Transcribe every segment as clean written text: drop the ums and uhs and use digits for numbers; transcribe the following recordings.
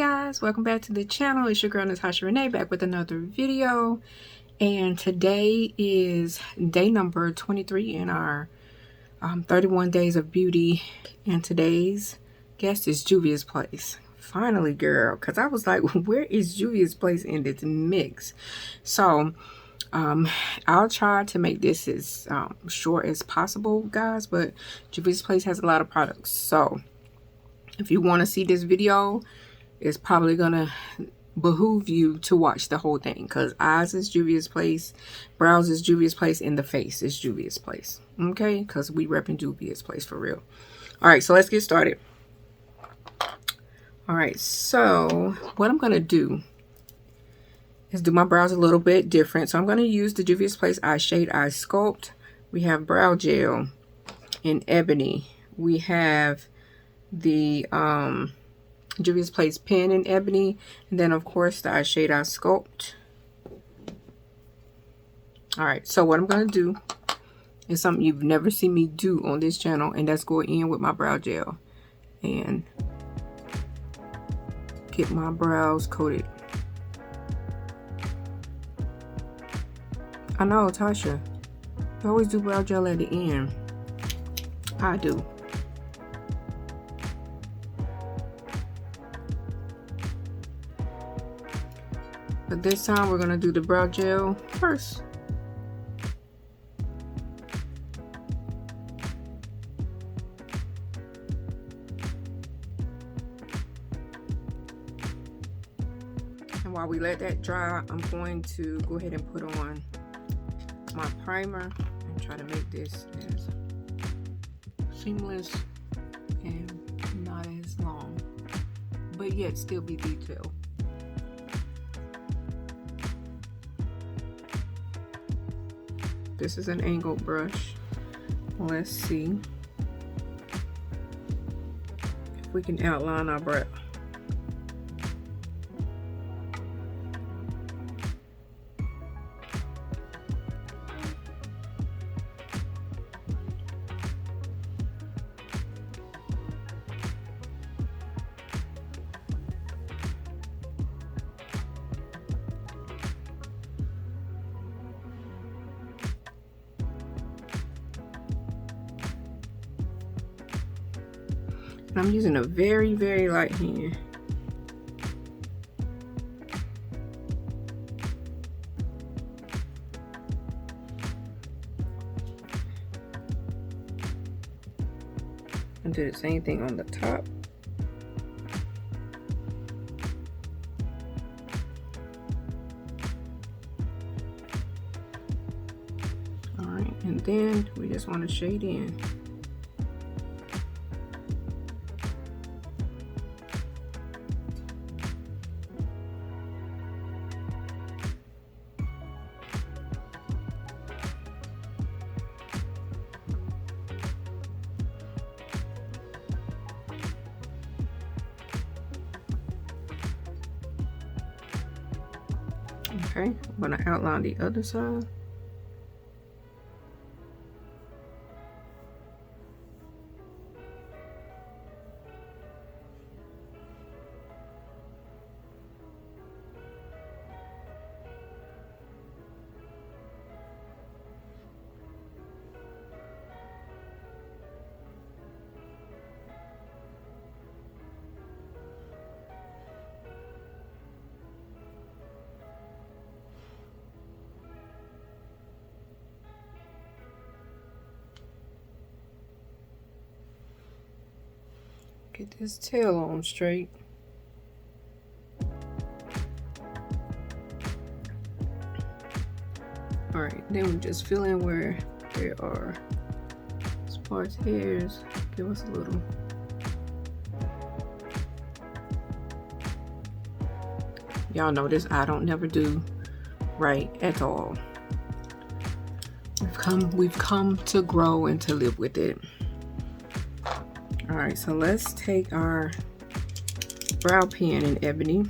guys, welcome back to the channel. It's your girl Natasha Renea back with another video, and today is day number 23 in our 31 days of beauty, and today's guest is Juvias Place. Finally, girl, because I was like, where is Juvias Place in this mix? So I'll try to make this as short as possible, guys, but Juvias Place has a lot of products. So if you want to see this video, it's probably gonna behoove you to watch the whole thing, because eyes is Juvias Place, brows is Juvias Place, and the face is Juvias Place. Okay, because we repping Juvias Place for real. All right, so let's get started. All right, so what I'm gonna do is do my brows a little bit different. So I'm gonna use the Juvias Place Eye Shade Eye Sculpt. We have brow gel in ebony. We have the Juvias Place pen in ebony, and then of course the Eye Shade Eye Sculpt. All right, so what I'm gonna do is something you've never seen me do on this channel, and that's go in with my brow gel and get my brows coated. I know, Tasha, you always do brow gel at the end. I do. But this time we're gonna do the brow gel first. And while we let that dry, I'm going to go ahead and put on my primer and try to make this as seamless and not as long, but yet still be detailed. This is an angled brush. Let's see if we can outline our brow. I'm using a very, very light hand. And do the same thing on the top. All right, and then we just want to shade in. Okay, I'm going to outline the other side. Get this tail on straight. All right, then we just fill in where there are sparse hairs. Give us a little. Y'all know this I don't never do right at all. We've come to grow and to live with it. All right, so let's take our brow pen in ebony.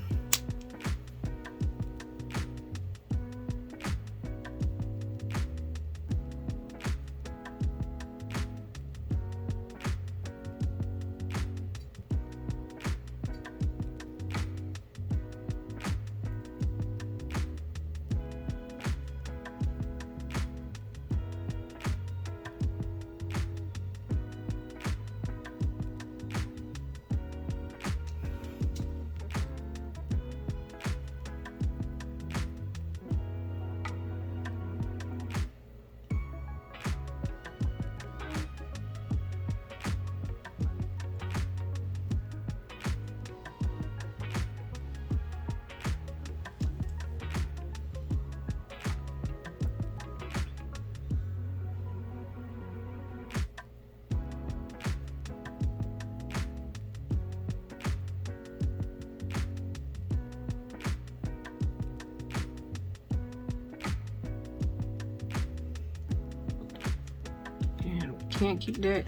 can't keep that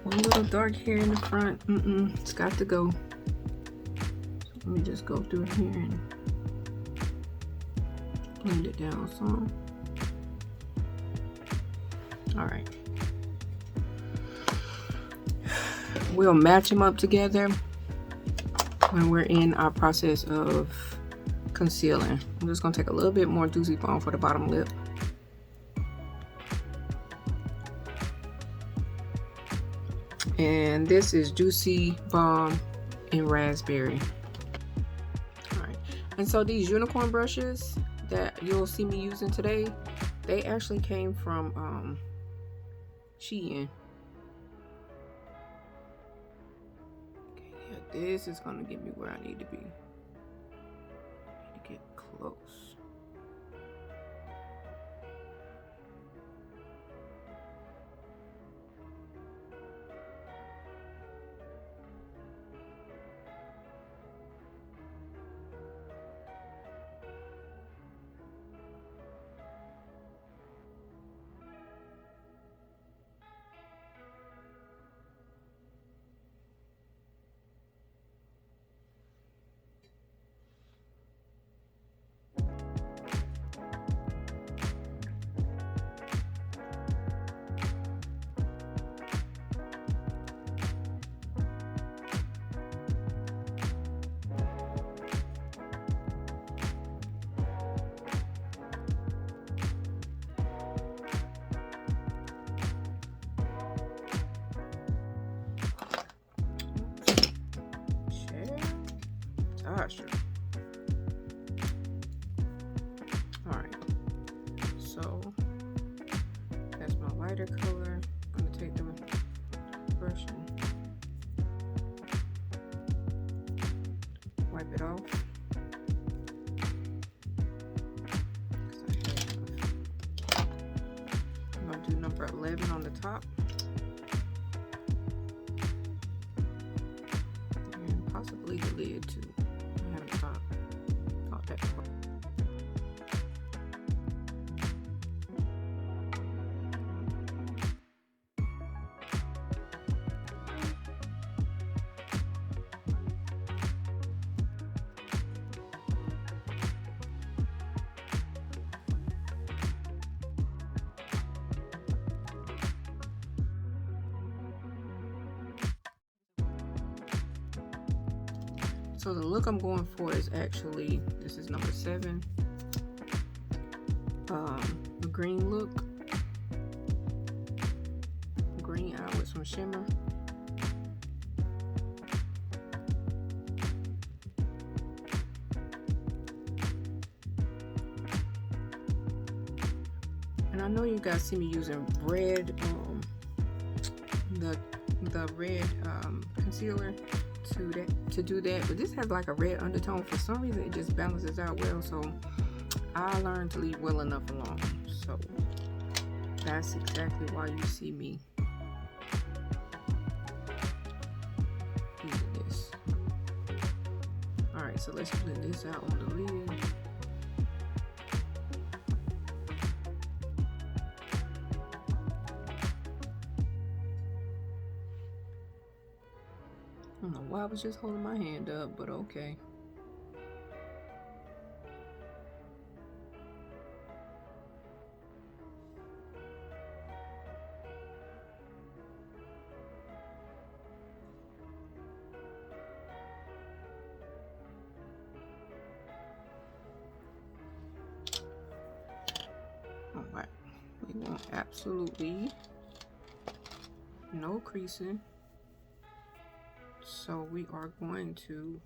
one little dark hair in the front. It's got to go. So let me just go through here and blend it down some. All right. We'll match them up together when we're in our process of concealing. I'm just gonna take a little bit more Juicy Balm for the bottom lip. And this is Juicy Balm in Raspberry. All right, and so these unicorn brushes that you'll see me using today, they actually came from Shein. Okay, yeah, this is gonna get me where I need to be. I need to get close. Natasha. Alright, so that's my lighter color. I'm going to take the brush and wipe it off. I'm going to do number 11 on the top. And possibly the lid too. I haven't thought that before. So the look I'm going for is actually, this is number 7, a green look, green out with some shimmer. And I know you guys see me using red, the red concealer to do that, but this has like a red undertone. For some reason it just balances out well, so I learned to leave well enough alone. So that's exactly why you see me using this. Alright, so let's blend this out on the lid. I don't know why I was just holding my hand up, but okay. All right, we want absolutely no creasing. So we are going to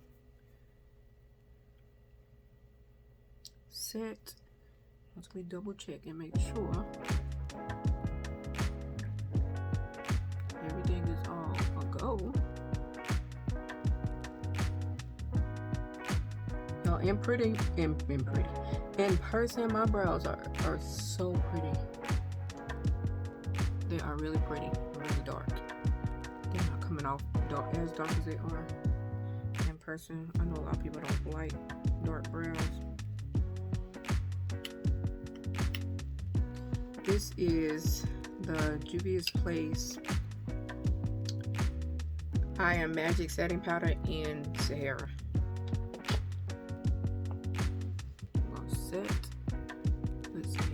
set, once we double check and make sure everything is all a go. Now in person, my brows are so pretty. They are really pretty, really dark. They're not coming off as dark as they are in person. I know a lot of people don't like dark brows. This is the Juvias Place I Am Magic Setting Powder in Sahara. I'm gonna set with Sahara.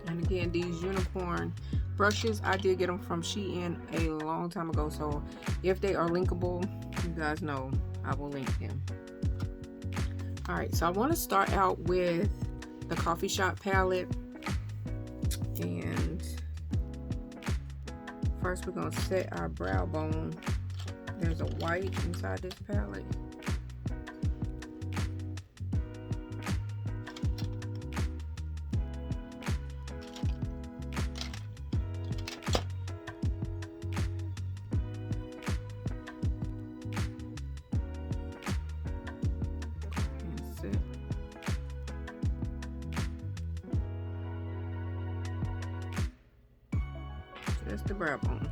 And again, these unicorn brushes, I did get them from Shein a long time ago, so if they are linkable, you guys know I will link them. Alright, so I want to start out with the Coffee Shop palette, and first we're going to set our brow bone. There's a white inside this palette. That's the brow bone.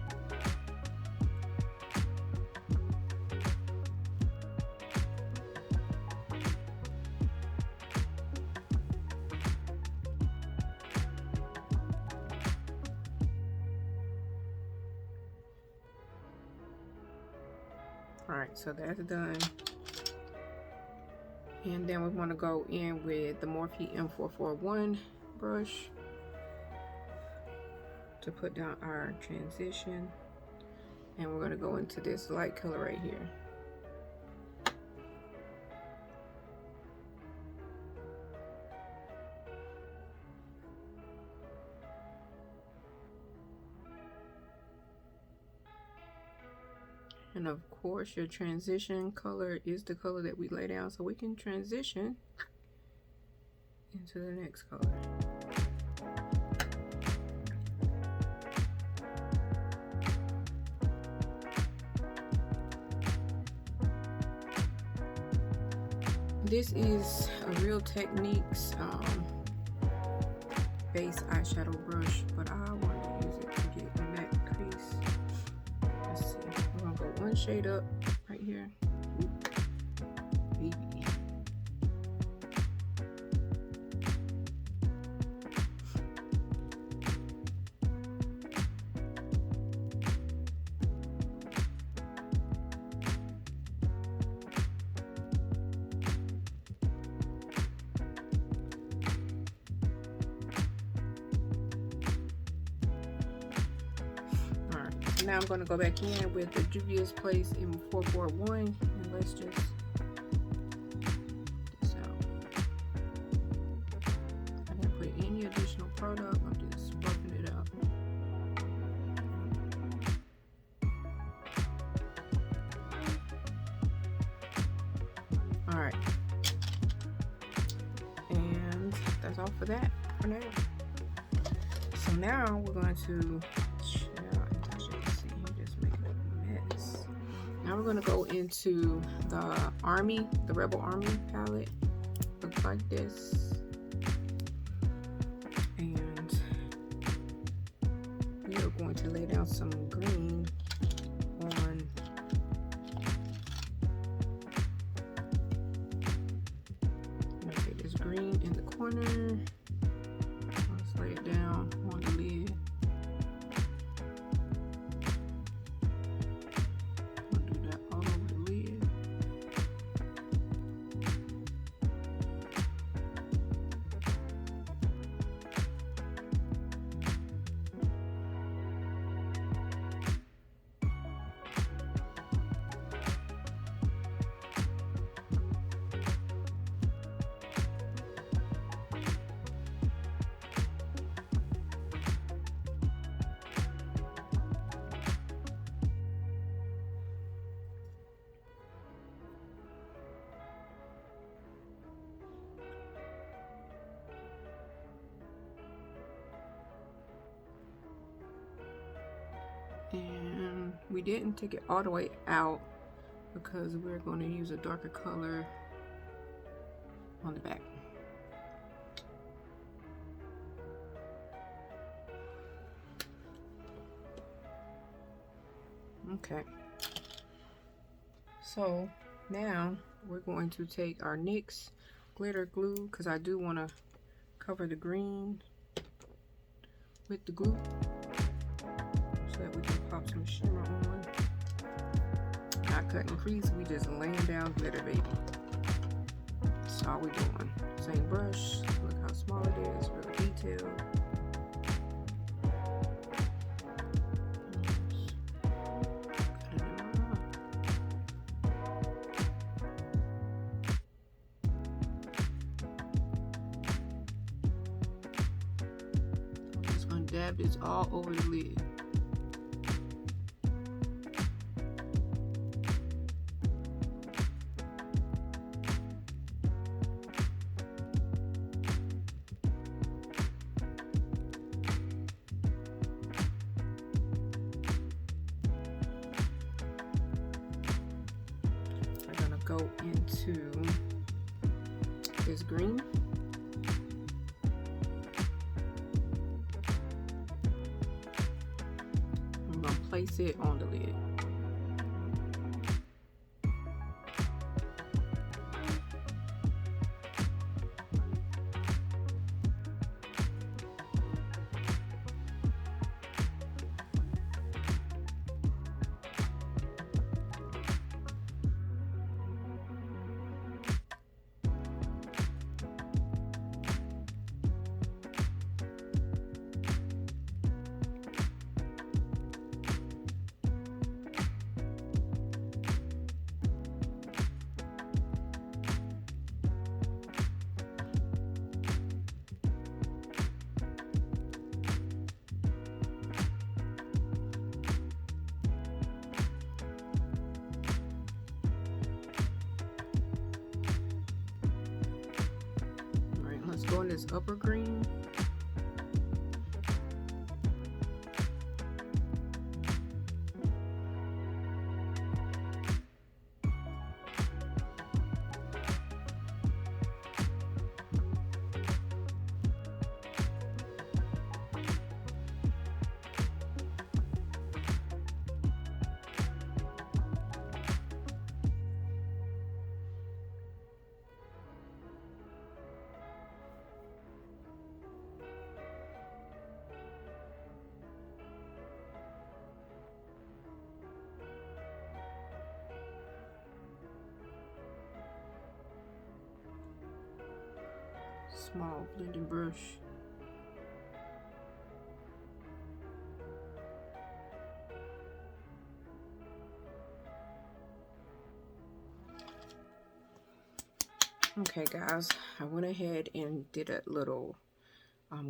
Alright, so that's done. And then we want to go in with the Morphe M441 brush to put down our transition, and we're going to go into this light color right here. And of course your transition color is the color that we lay down, so we can transition into the next color. This is a Real Techniques base eyeshadow brush, but I want to use it to get a matte crease. Let's see, we're gonna go one shade up right here. Baby. Now I'm going to go back in with the Juvias Place in 441, and let's just this out. I didn't put any additional product, I'm just roughing it up. Alright, and that's all for that for now. So now we're going to now we're going to go into the Rebel Army palette. Looks like this. And we are going to lay down some green on this green in the corner. Let's lay it down on the lid. we didn't take it all the way out because we're going to use a darker color on the back. Okay, so now we're going to take our NYX glitter glue, because I do want to cover the green with the glue so that we can pop some shimmer on. Not cutting crease, we just laying down glitter, baby. That's all we're doing. Same brush, look how small it is, real detailed. Dab this all over the lid. We're gonna go into this green. Place it on the lid. Go in this upper green. Small blending brush. Okay guys, I went ahead and did a little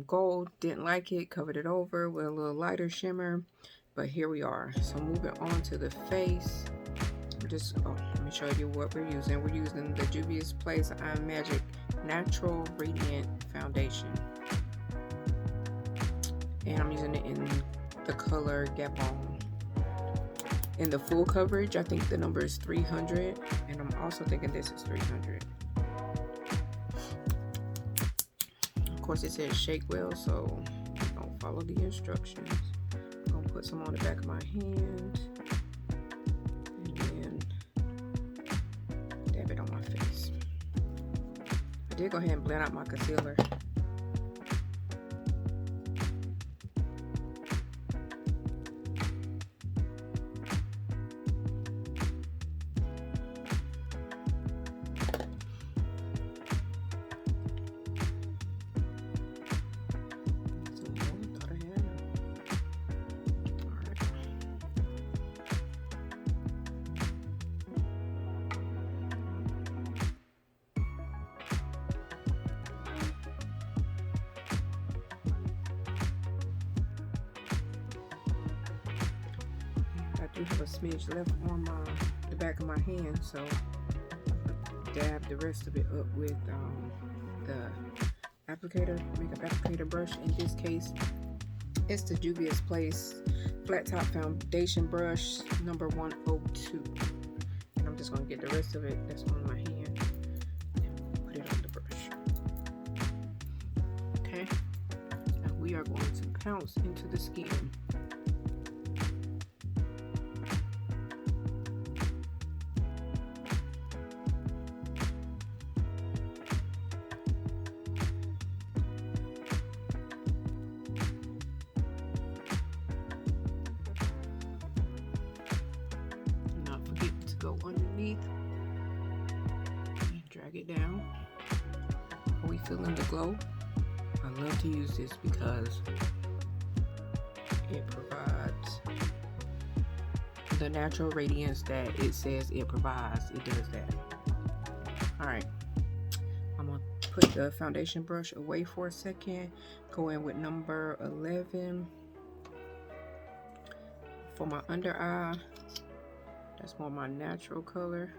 gold. Didn't like it, covered it over with a little lighter shimmer, but here we are. So moving on to the face. Let me show you what we're using. We're using the Juvias Place Magic Natural Radiant Foundation, and I'm using it in the color Gabon. In the full coverage, I think the number is 300, and I'm also thinking this is 300. Of course, it says shake well, so don't follow the instructions. I'm gonna put some on the back of my hand. On my face. I did go ahead and blend out my concealer. do have a smidge left on the back of my hand, so I'll dab the rest of it up with the applicator, makeup applicator brush in this case. It's the Juvias Place flat top foundation brush number 102. And I'm just going to get the rest of it that's on my hand and put it on the brush. Okay. Now we are going to pounce into the skin. Go underneath and drag it down. Are we feeling the glow? I love to use this because it provides the natural radiance that it says it provides. It does that. Alright, I'm going to put the foundation brush away for a second. Go in with number 11 for my under eye. That's more my natural color.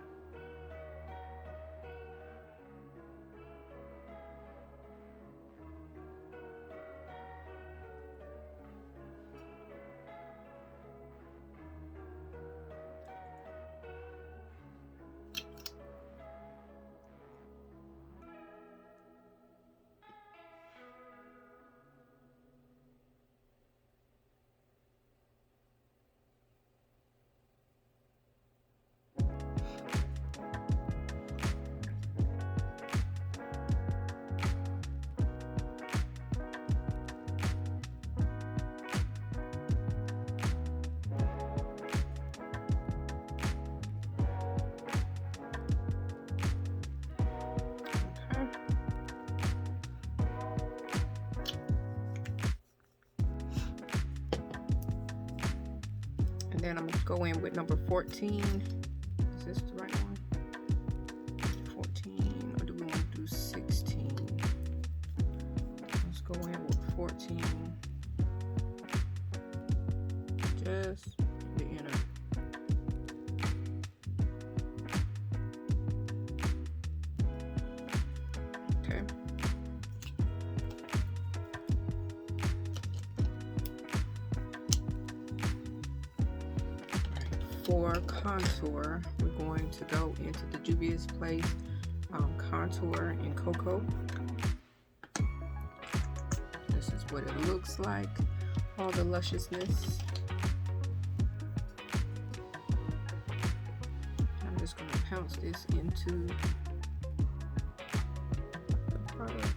Then I'm going to go in with number 14. Is this the right one? 14, or do we want to do 16? Let's go in with 14. Just the inner. Okay. For contour, we're going to go into the Juvias Place contour in Cocoa. This is what it looks like, all the lusciousness. I'm just going to pounce this into the product.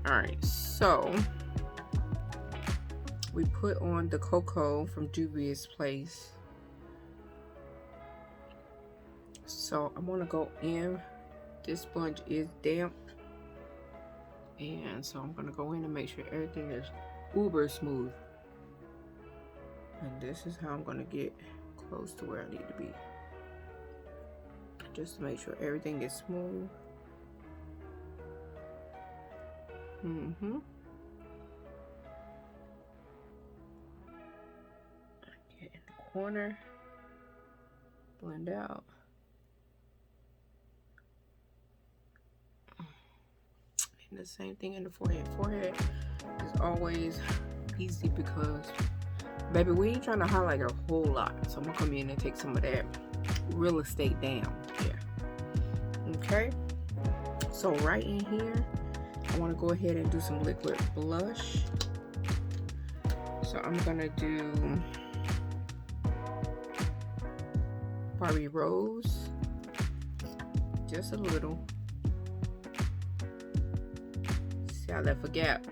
Alright, so we put on the Cocoa from Juvias Place. So I'm going to go in. This sponge is damp. And so I'm going to go in and make sure everything is uber smooth. And this is how I'm going to get close to where I need to be. Just to make sure everything is smooth. Get in the corner, blend out. And the same thing in the forehead. Forehead is always easy because, baby, we ain't trying to highlight a whole lot. So I'm gonna come in and take some of that real estate down here. Okay, so right in here, I want to go ahead and do some liquid blush. So I'm gonna do Barbie Rose. Just a little. See, I left a gap.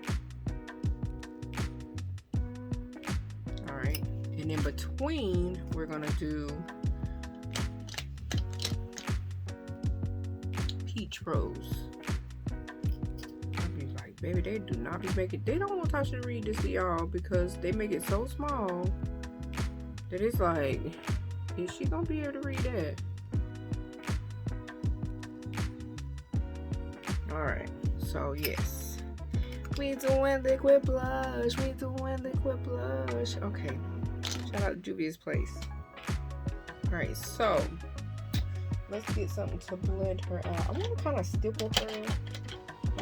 Alright. And in between, we're going to do Peach Rose. I'll be like, baby, they do not be making, they don't want Tasha to read this to y'all because they make it so small that it's like, is she going to be able to read that? Alright, so yes. We doing liquid blush. We doing liquid blush. Okay. Shout out to Juvias Place. Alright, so let's get something to blend her out. I want to kind of stipple her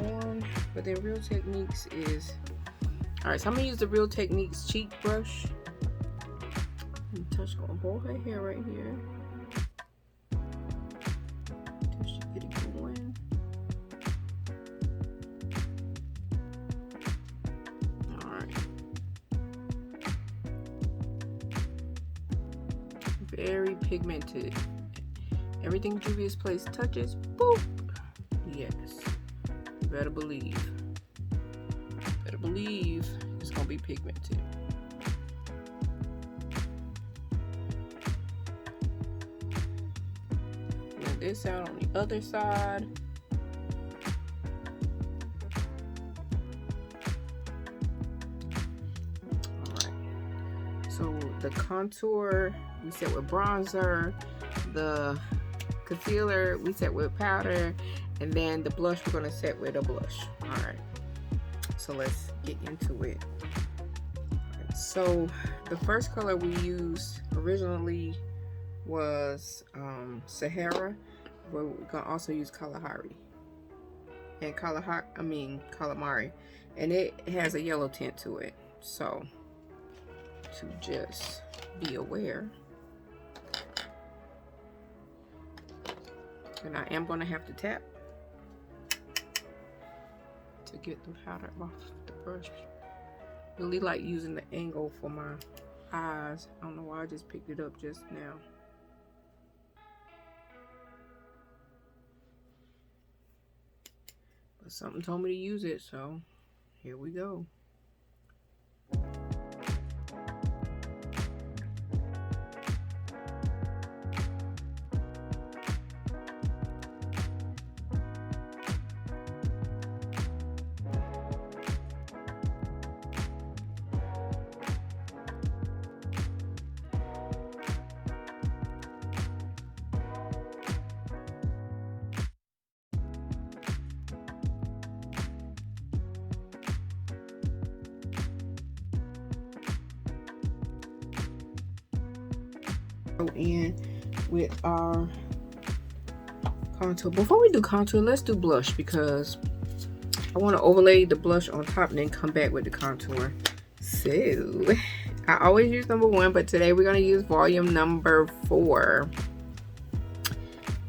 on, but then Real Techniques is... Alright, so I'm going to use the Real Techniques cheek brush. And touch on hold her hair right here. Till she get it going. Alright. Very pigmented. Everything Juvias Place touches, boop. Yes. You better believe. Better believe it's gonna be pigmented. Blend this out on the other side. Alright. So the contour we set with bronzer, the concealer we set with powder, and then the blush we're going to set with a blush. All right, so let's get into it. Right, so the first color we used originally was Sahara, but we're going to also use Kalahari and Calamari, and it has a yellow tint to it, so to just be aware. And I am going to have to tap to get the powder off the brush. Really like using the angle for my eyes. I don't know why I just picked it up just now. But something told me to use it, so here we go. In with our contour. Before we do contour, let's do blush because I want to overlay the blush on top and then come back with the contour. So I always use number 1, but today we're going to use volume number 4.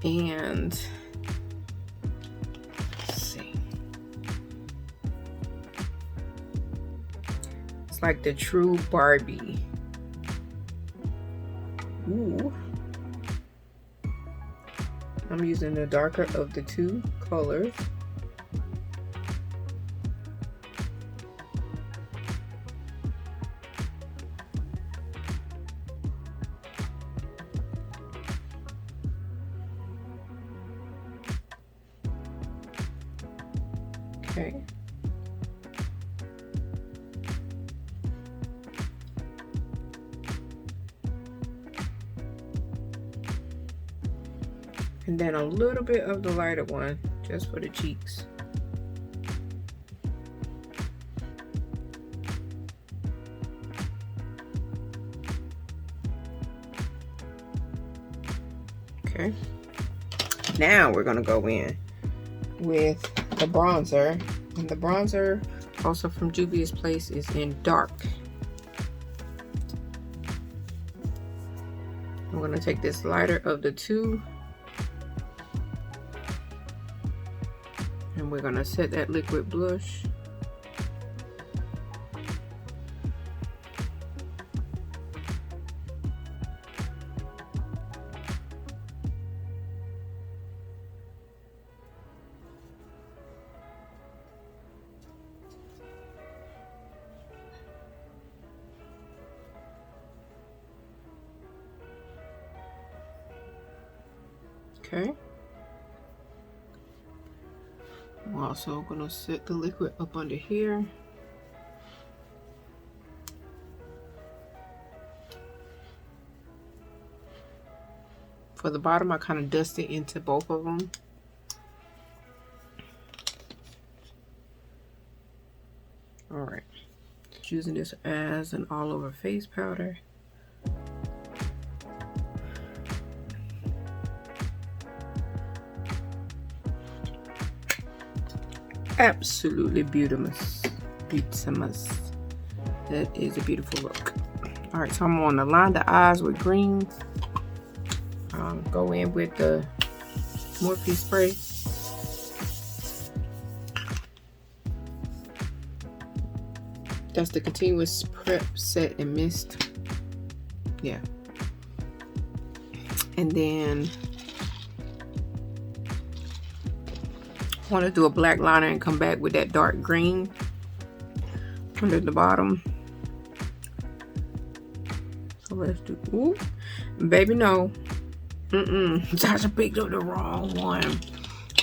And let's see, it's like the true Barbie. Ooh. I'm using the darker of the two colors. Okay. And then a little bit of the lighter one, just for the cheeks. Okay. Now we're gonna go in with the bronzer. And the bronzer, also from Juvias Place, is in dark. I'm gonna take this lighter of the two, and we're gonna set that liquid blush. Okay. I'm also gonna set the liquid up under here. For the bottom, I kind of dust it into both of them. All right. Just using this as an all-over face powder. Absolutely beautiful. That is a beautiful look. All right, so I'm going to line the eyes with green. Go in with the Morphe spray. That's the continuous prep, set, and mist. Yeah. And then I want to do a black liner and come back with that dark green under the bottom. So let's do, ooh, baby, no. Tasha picked up the wrong one.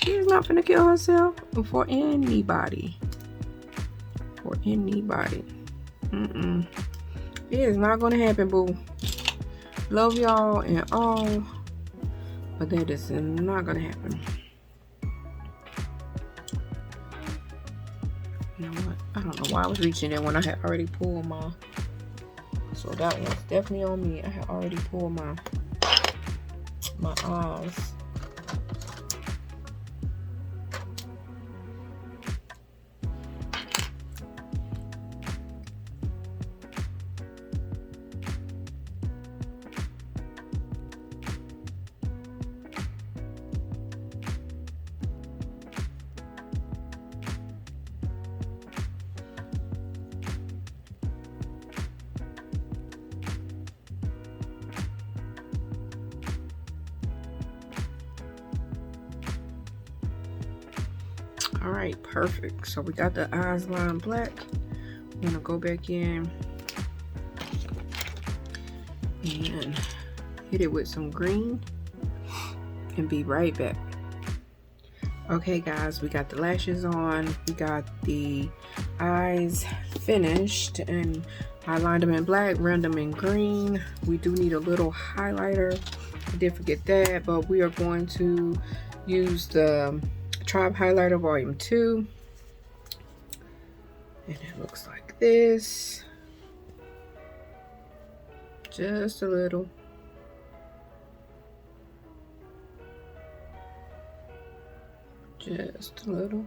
She's not gonna kill herself for anybody. For anybody. It is not gonna happen, boo. Love y'all and all, but that is not gonna happen. You know what? I don't know why I was reaching there when I had already pulled my. So that one's definitely on me. I had already pulled my eyes. All right, perfect. So we got the eyes lined black. I'm gonna go back in and hit it with some green and be right back. Okay guys, we got the lashes on, we got the eyes finished, and I lined them in black, ran them in green. We do need a little highlighter. I did forget that, but we are going to use the Tribe Highlighter Volume 2. And it looks like this. Just a little. Just a little.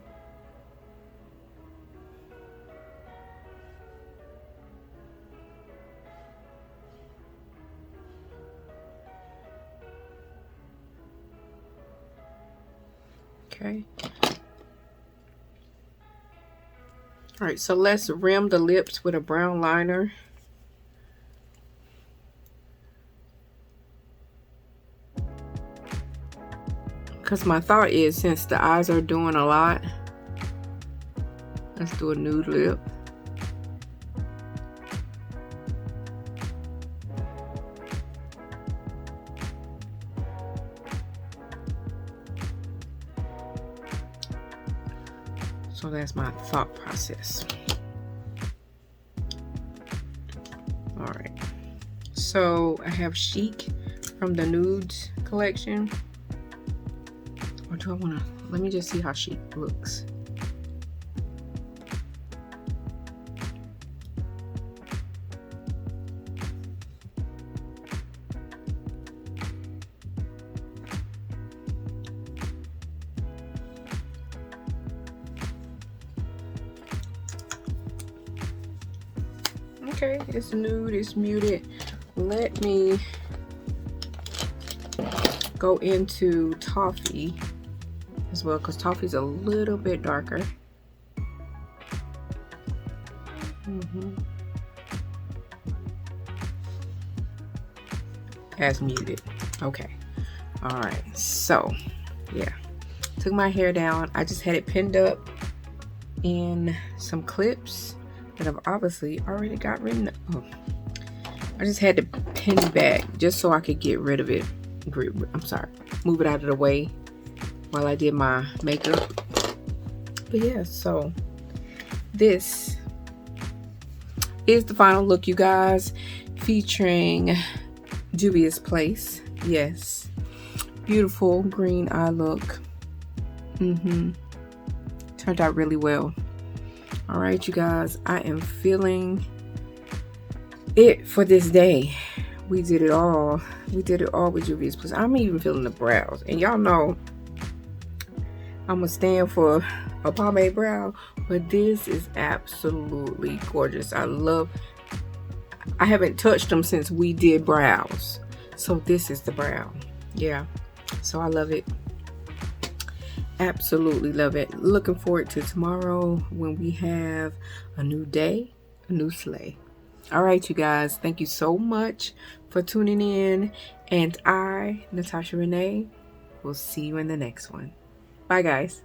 Okay. All right, so let's rim the lips with a brown liner. Because my thought is, since the eyes are doing a lot, let's do a nude lip. So that's my thought process. All right. So I have Chic from the Nudes collection. Or do I want to, let me just see how Chic looks. Okay, it's nude, it's muted. Let me go into Toffee as well, because Toffee's a little bit darker. As muted. Okay. All right. So, yeah. Took my hair down. I just had it pinned up in some clips that I've obviously already got rid of. Oh. I just had to pin it back just so I could get rid of it. move it out of the way while I did my makeup. But yeah, so this is the final look, you guys, featuring Juvias Place. Yes, beautiful green eye look. Turned out really well. All right, you guys, I am feeling it for this day. We did it all with Juvias Place. I'm even feeling the brows, and y'all know I'm gonna stand for a pomade brow, but this is absolutely gorgeous. I haven't touched them since we did brows, so this is the brow. Yeah, so I love it. Absolutely love it. Looking forward to tomorrow when we have a new day, a new sleigh. All right, you guys, thank you so much for tuning in, and I, Natasha Renea, will see you in the next one. Bye, guys.